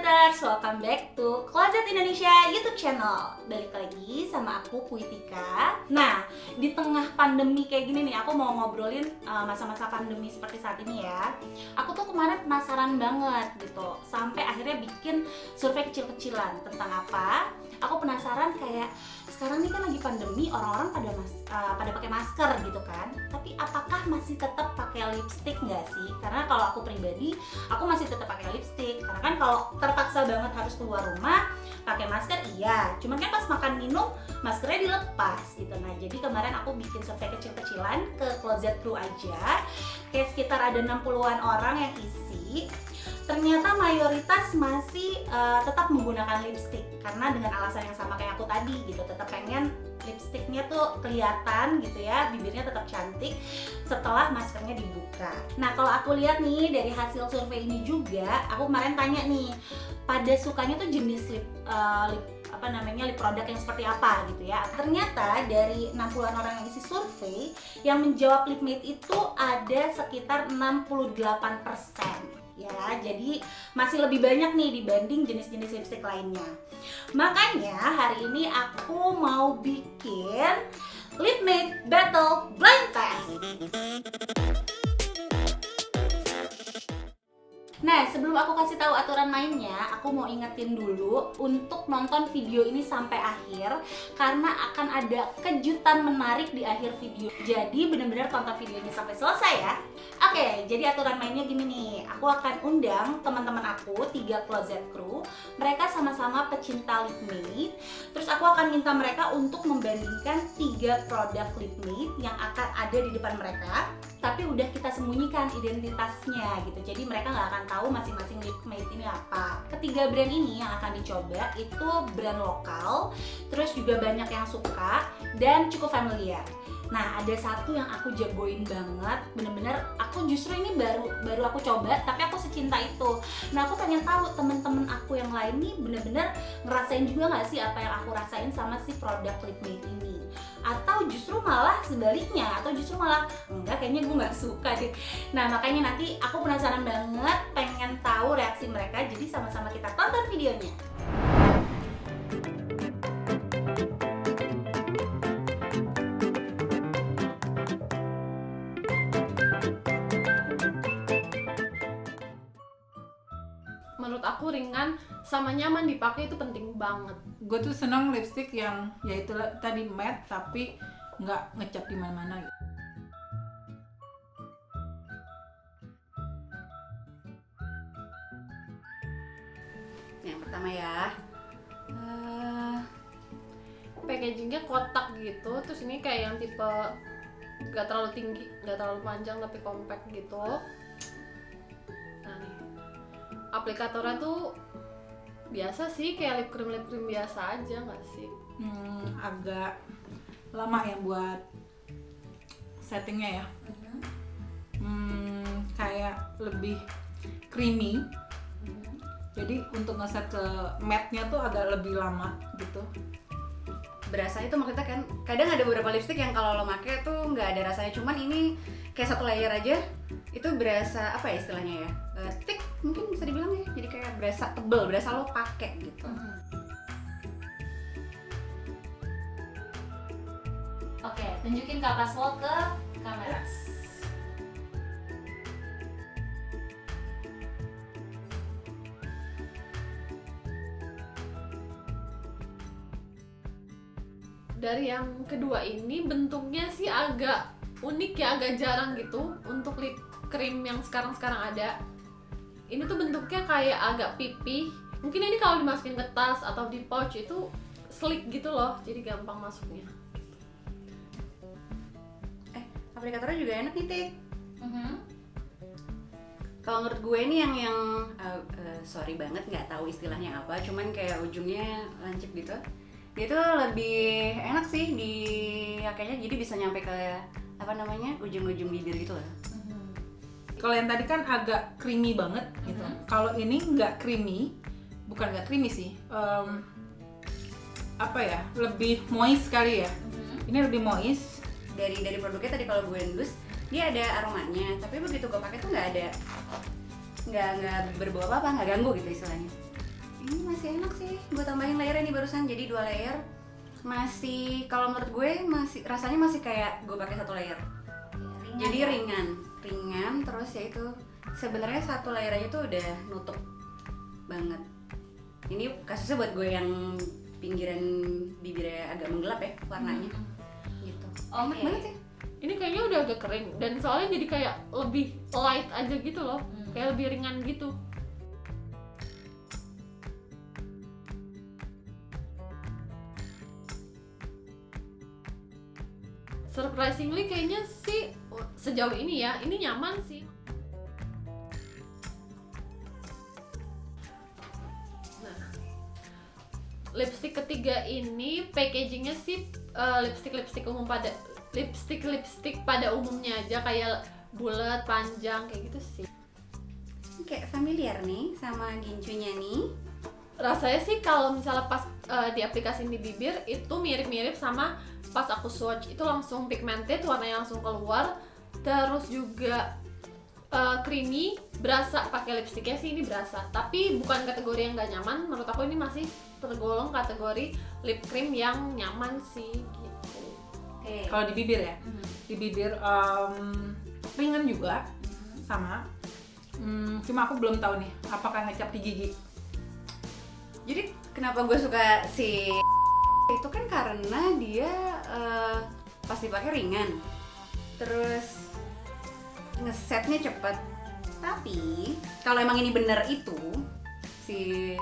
Closeters, welcome back to Closet Indonesia YouTube channel. Balik lagi sama aku Puitika. Nah, di tengah pandemi kayak gini nih, aku mau ngobrolin masa-masa pandemi seperti saat ini ya. Aku tuh kemarin penasaran banget gitu, sampai akhirnya bikin survei kecil-kecilan tentang apa. Aku penasaran kayak sekarang nih kan lagi pandemi, orang-orang pada pakai masker gitu kan. Tapi apakah masih tetap pakai lipstick nggak sih? Karena kalau aku pribadi, aku masih tetap pakai lipstick. Karena kan kalau terpaksa banget harus keluar rumah, pakai masker iya. Cuman kan pas makan minum, maskernya dilepas gitu. Nah, jadi kemarin aku bikin survei kecil-kecilan ke Closet Crew aja. Kayak sekitar ada 60-an orang yang isi. Ternyata mayoritas masih tetap menggunakan lipstick karena dengan alasan yang sama kayak aku tadi gitu, tetap pengen lipsticknya tuh kelihatan gitu ya, bibirnya tetap cantik setelah maskernya dibuka. Nah, kalau aku lihat nih dari hasil survei ini juga, aku kemarin tanya nih, pada sukanya tuh jenis lip produk yang seperti apa gitu ya. Ternyata dari 60-an orang yang isi survei, yang menjawab lip matte itu ada sekitar 68%. Ya, jadi masih lebih banyak nih dibanding jenis-jenis lipstick lainnya. Makanya hari ini aku mau bikin lip matte battle blind test. Nah, sebelum aku kasih tahu aturan mainnya, aku mau ingetin dulu untuk nonton video ini sampai akhir karena akan ada kejutan menarik di akhir video. Jadi benar-benar tonton video ini sampai selesai ya. Oke, jadi aturan mainnya gini nih. Aku akan undang teman-teman aku, 3 Closet Crew. Mereka sama-sama pecinta lip matte. Terus aku akan minta mereka untuk membandingkan 3 produk lip matte yang akan ada di depan mereka. Tapi udah kita sembunyikan identitasnya gitu. Jadi mereka nggak akan tahu masing-masing lip matte ini apa. Ketiga brand ini yang akan dicoba itu brand lokal, terus juga banyak yang suka dan cukup familiar. Nah, ada satu yang aku jagoin banget, bener-bener aku justru ini baru aku coba, tapi aku secinta itu. Nah, aku pengen tahu temen-temen aku yang lain nih bener-bener ngerasain juga nggak sih apa yang aku rasain sama si produk lip matte ini, atau justru malah sebaliknya, atau justru malah enggak, kayaknya gue nggak suka deh. Nah, makanya nanti aku penasaran banget, pengen tahu reaksi mereka, jadi sama-sama kita tonton videonya. Menurut aku ringan sama nyaman dipakai itu penting banget. Gue tuh seneng lipstick yang yaitu tadi matte tapi nggak ngecap di mana-mana gitu. Yang pertama ya, Packagingnya kotak gitu, terus ini kayak yang tipe gak terlalu tinggi, gak terlalu panjang tapi compact gitu. Nah nih, aplikatornya tuh biasa sih, kayak lip cream biasa aja nggak sih? Agak lama ya buat settingnya ya. Kayak lebih creamy. Jadi untuk ngeset ke matte-nya tuh agak lebih lama gitu. berasa itu maksudnya kan kadang ada beberapa lipstick yang kalau lo pakai tuh nggak ada rasanya, cuman ini kayak satu layer aja itu berasa apa ya istilahnya ya, thick mungkin bisa dibilang ya, jadi kayak berasa tebel, berasa lo pakai gitu. Oke, tunjukin kapas lo ke kamera. Dari yang kedua ini bentuknya sih agak unik ya, agak jarang gitu untuk lip cream yang sekarang ada. Ini tuh bentuknya kayak agak pipih. Mungkin ini kalau dimasukin ke tas atau di pouch itu sleek gitu loh, jadi gampang masuknya. Aplikatornya juga enak nih, Tik. Kalau menurut gue nih yang sorry banget nggak tahu istilahnya apa, cuman kayak ujungnya lancip gitu. Dia tuh lebih enak sih kayaknya, jadi bisa nyampe ke apa namanya ujung-ujung bibir gitu loh. Kalau yang tadi kan agak creamy banget gitu. Kalau ini nggak creamy, bukan nggak creamy sih. Apa ya? Lebih moist kali ya. Ini lebih moist. Dari produknya tadi kalau gue endus, dia ada aromanya, tapi begitu gue pakai tuh nggak berbau apa-apa, nggak ganggu gitu istilahnya. Ini masih enak sih. Gue tambahin layernya nih barusan, jadi 2 layer. Masih, kalau menurut gue masih rasanya masih kayak gue pakai 1 layer. Ringan Jadi ya? ringan terus ya itu sebenarnya 1 layer aja tuh udah nutup banget. Ini kasusnya buat gue yang pinggiran bibirnya agak menggelap ya warnanya. Gitu. Enak Oke. banget sih. Ini kayaknya udah agak kering dan soalnya jadi kayak lebih light aja gitu loh. Kayak lebih ringan gitu. Surprisingly kayaknya sih sejauh ini ya, ini nyaman sih. Nah, lipstick ketiga ini packagingnya sih lipstick pada umumnya aja, kayak bulat, panjang kayak gitu sih. Ini kayak familiar nih sama gincunya nih. Rasanya sih kalau misalnya pas diaplikasiin di bibir itu mirip-mirip sama pas aku swatch, itu langsung pigmented, warnanya langsung keluar. Terus juga creamy, berasa pakai lipstiknya sih ini berasa. Tapi bukan kategori yang gak nyaman, menurut aku ini masih tergolong kategori lip cream yang nyaman sih gitu. Oke. Kalau di bibir ya, di bibir ringan juga sama. Cuma aku belum tahu nih apakah ngecap di gigi. Jadi kenapa gue suka si itu kan karena dia pas dipakai ringan, terus ngesetnya cepet. Tapi kalau emang ini bener itu si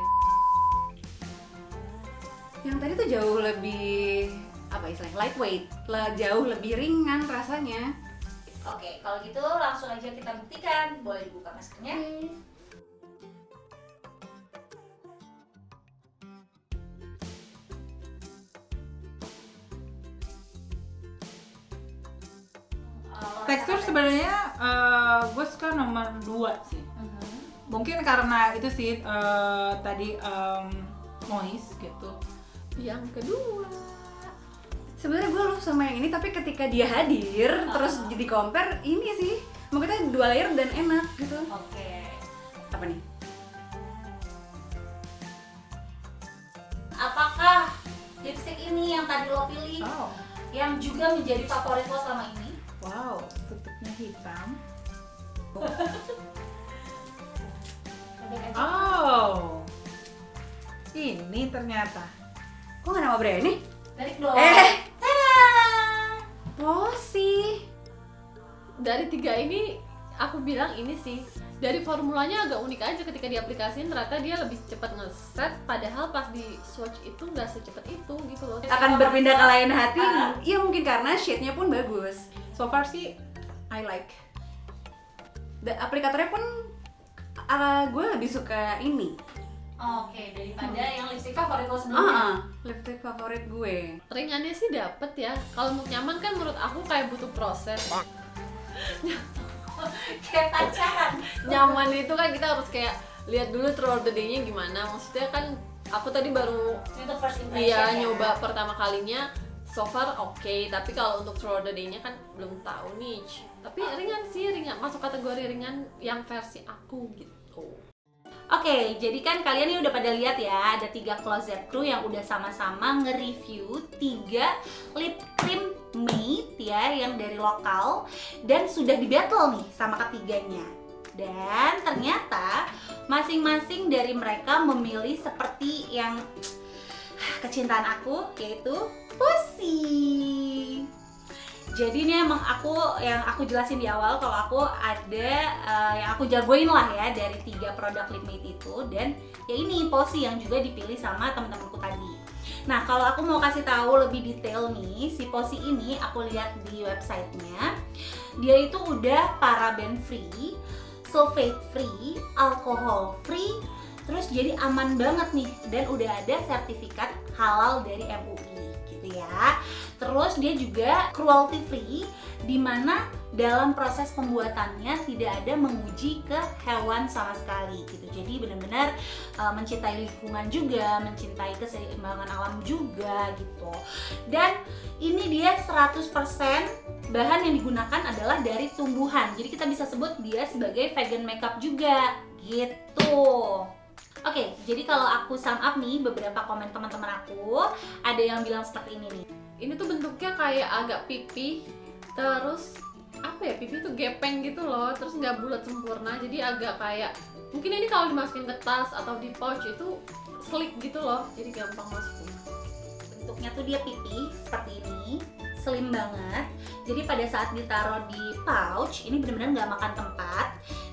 yang tadi tuh jauh lebih apa istilahnya lightweight, jauh lebih ringan rasanya. Oke, kalau gitu langsung aja kita buktikan. Boleh dibuka maskernya. Tekstur sebenarnya gue suka nomor 2 sih. Mungkin karena itu sih tadi moist gitu. Yang kedua, Sebenarnya gue lupa sama yang ini, tapi ketika dia hadir terus jadi compare ini sih maksudnya 2 layer dan enak gitu. Oke. Apa nih? Apakah lipstick ini yang tadi lo pilih, Oh, yang juga menjadi favorit lo selama ini? wow, tutupnya hitam. Oh, ini ternyata. Kok nggak nama brandnya? Tarik dong. Tada! Posy. dari 3 ini aku bilang ini sih, dari formulanya agak unik aja, ketika diaplikasiin ternyata dia lebih cepat ngeset, padahal pas di swatch itu nggak secepat itu gitu loh. Akan berpindah ke lain hati. Iya mungkin karena shade-nya pun bagus. So far sih, I like. Aplikatornya pun gue lebih suka ini. Oke, daripada yang lipstick favorit lo sebelumnya. Lipstick favorit gue. Ringannya sih dapet ya. Kalau untuk nyaman kan menurut aku kayak butuh proses. Kayak pacaran. Nyaman itu kan kita harus kayak lihat dulu throughout the day-nya gimana. Maksudnya kan aku tadi baru Itu first impression ya. nyoba pertama kalinya, so far oke, tapi kalau untuk throughout the day-nya kan belum tahu nih. Tapi ringan sih, ringan, masuk kategori ringan yang versi aku gitu. Oke, jadi kan kalian ini udah pada lihat ya, ada 3 closet crew yang udah sama-sama nge-review 3 lip cream matte ya, yang dari lokal, dan sudah di battle nih sama ketiganya. Dan ternyata masing-masing dari mereka memilih seperti yang kecintaan aku, yaitu Posy. Jadi ini emang yang aku jelasin di awal kalau aku ada yang aku jagoin lah ya dari 3 produk lip matte itu, dan ya ini Posy yang juga dipilih sama teman-temanku tadi. Nah, kalau aku mau kasih tahu lebih detail nih, si Posy ini aku lihat di websitenya, dia itu udah paraben free, sulfate free, alkohol free, terus jadi aman banget nih, dan udah ada sertifikat halal dari MUI gitu ya. Terus dia juga cruelty free, dimana dalam proses pembuatannya tidak ada menguji ke hewan sama sekali gitu. Jadi benar-benar mencintai lingkungan juga, mencintai keseimbangan alam juga gitu. Dan ini dia 100% bahan yang digunakan adalah dari tumbuhan. Jadi kita bisa sebut dia sebagai vegan makeup juga gitu. Oke, jadi kalau aku sum up nih beberapa komen teman-teman aku, ada yang bilang seperti ini nih. Ini tuh bentuknya kayak agak pipi, terus apa ya, pipi tuh gepeng gitu loh, terus nggak bulat sempurna, jadi agak kayak mungkin ini kalau dimasukin ke tas atau di pouch itu slick gitu loh, jadi gampang masukin. Bentuknya tuh dia pipi seperti ini, slim banget. Jadi pada saat ditaruh di pouch, ini benar-benar nggak makan tempat.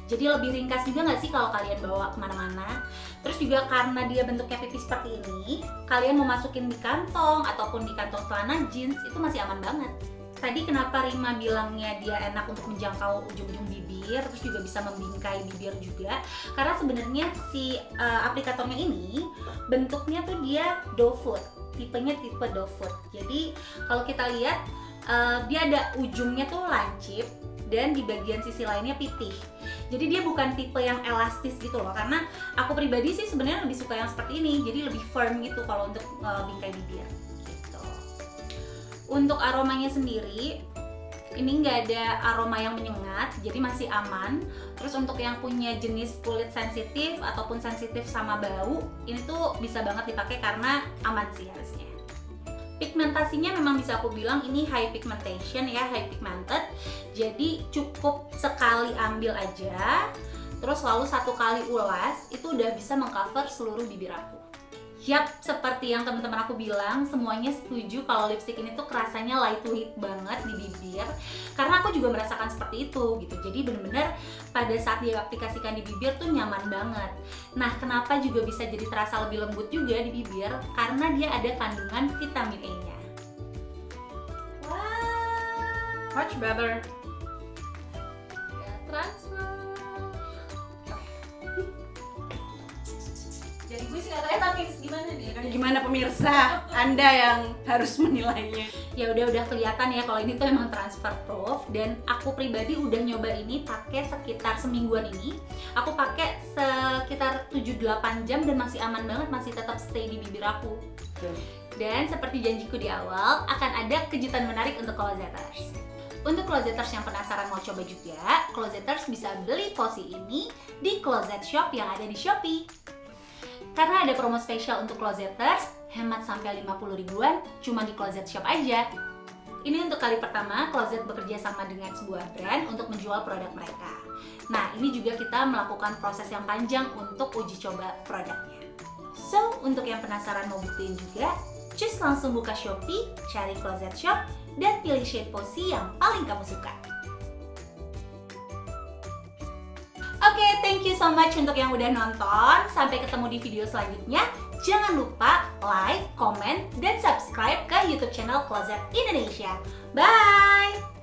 Jadi lebih ringkas juga nggak sih kalau kalian bawa kemana-mana. Terus juga karena dia bentuknya pipi seperti ini, kalian mau masukin di kantong ataupun di kantong celana jeans itu masih aman banget. Tadi kenapa Rima bilangnya dia enak untuk menjangkau ujung-ujung bibir, terus juga bisa membingkai bibir juga, karena sebenarnya si aplikatornya ini bentuknya tuh dia doe foot, tipenya tipe doe foot. Jadi kalau kita lihat dia ada ujungnya tuh lancip dan di bagian sisi lainnya pipih. Jadi dia bukan tipe yang elastis gitu loh, karena aku pribadi sih sebenarnya lebih suka yang seperti ini, jadi lebih firm gitu kalau untuk bingkai bibir gitu. Untuk aromanya sendiri, ini nggak ada aroma yang menyengat, jadi masih aman. Terus untuk yang punya jenis kulit sensitif ataupun sensitif sama bau, ini tuh bisa banget dipakai karena aman sih harusnya. Pigmentasinya memang bisa aku bilang ini high pigmentation ya, high pigmented. Jadi cukup sekali ambil aja, terus lalu satu kali ulas, itu udah bisa mengcover seluruh bibir aku. Yap, seperti yang teman-teman aku bilang, semuanya setuju kalau lipstick ini tuh kerasanya lightweight banget di bibir. Karena aku juga merasakan seperti itu gitu. Jadi bener-bener pada saat diaplikasikan di bibir tuh nyaman banget. Nah, kenapa juga bisa jadi terasa lebih lembut juga di bibir? Karena dia ada kandungan vitamin E-nya. Wow, Much better. Ya, transfer. jadi gue sih katanya nangis gimana nih? Gimana pemirsa? Anda yang harus menilainya. Ya udah kelihatan ya kalau ini tuh emang transfer proof, dan aku pribadi udah nyoba ini pakai sekitar semingguan ini. Aku pakai sekitar 7-8 jam dan masih aman banget, masih tetap stay di bibir aku. Dan seperti janjiku di awal, akan ada kejutan menarik untuk closeters. Untuk closeters yang penasaran mau coba juga, closeters bisa beli posi ini di closet shop yang ada di Shopee. Karena ada promo spesial untuk closeters, hemat sampai 50 ribuan cuma di closet shop aja. Ini untuk kali pertama closet bekerja sama dengan sebuah brand untuk menjual produk mereka. Nah, ini juga kita melakukan proses yang panjang untuk uji coba produknya. So, untuk yang penasaran mau buktiin juga, just langsung buka Shopee, cari closet shop, dan pilih shade posi yang paling kamu suka. Oke, thank you so much untuk yang udah nonton. Sampai ketemu di video selanjutnya. Jangan lupa like, comment, dan subscribe ke YouTube channel Closet Indonesia. Bye!